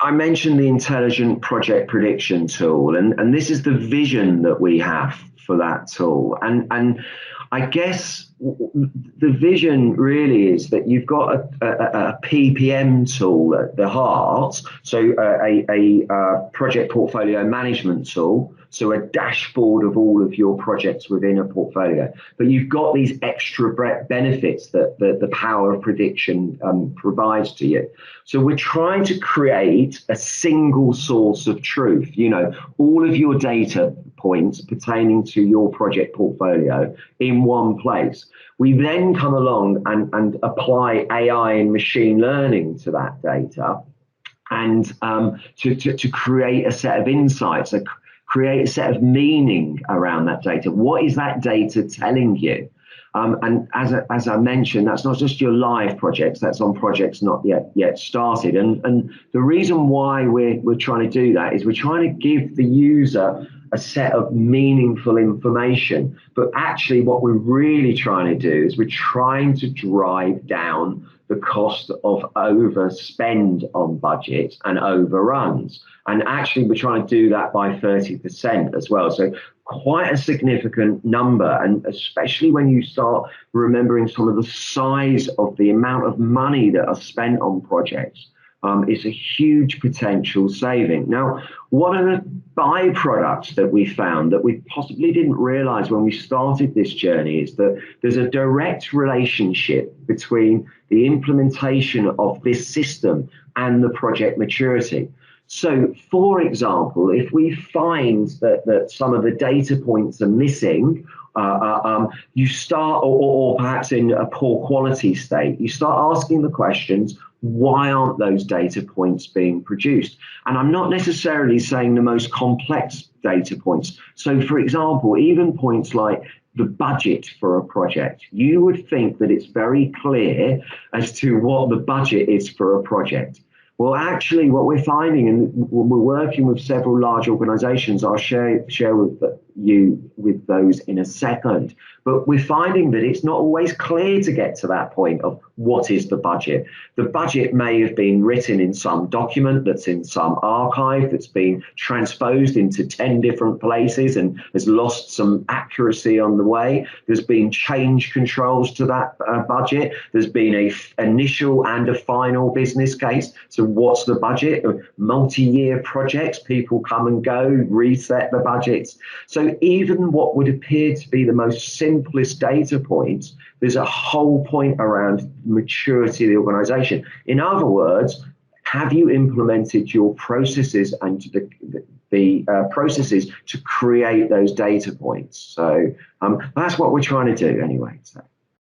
I mentioned the intelligent project prediction tool, and this is the vision that we have for that tool. And I guess the vision really is that you've got a PPM tool at the heart, so a project portfolio management tool, so a dashboard of all of your projects within a portfolio. But you've got these extra benefits that the power of prediction provides to you. So we're trying to create a single source of truth, you know, all of your data points pertaining to your project portfolio in one place. We then come along and apply AI and machine learning to that data, and to create a set of insights, create a set of meaning around that data. What is that data telling you? And as I mentioned, that's not just your live projects, that's on projects not yet started. And the reason why we're trying to do that is we're trying to give the user a set of meaningful information. But actually what we're really trying to do is we're trying to drive down the cost of overspend on budgets and overruns. And actually we're trying to do that by 30% as well. So quite a significant number, and especially when you start remembering some of the size of the amount of money that are spent on projects. It's a huge potential saving. Now, one of the byproducts that we found that we possibly didn't realize when we started this journey is that there's a direct relationship between the implementation of this system and the project maturity. So, for example, if we find that some of the data points are missing, you start, or perhaps in a poor quality state, you start asking the questions, why aren't those data points being produced? And I'm not necessarily saying the most complex data points. So, for example, even points like the budget for a project, you would think that it's very clear as to what the budget is for a project. Well, actually, what we're finding, and we're working with several large organizations, I'll share with you with those in a second, but we're finding that it's not always clear to get to that point of what is the budget. The budget may have been written in some document that's in some archive that's been transposed into 10 different places and has lost some accuracy on the way. There's been change controls to that budget. There's been a initial and a final business case. So what's the budget? Multi-year projects, people come and go, reset the budgets. So even what would appear to be the most simplest data points, there's a whole point around maturity of the organization. In other words, have you implemented your processes and the processes to create those data points? So that's what we're trying to do anyway. So.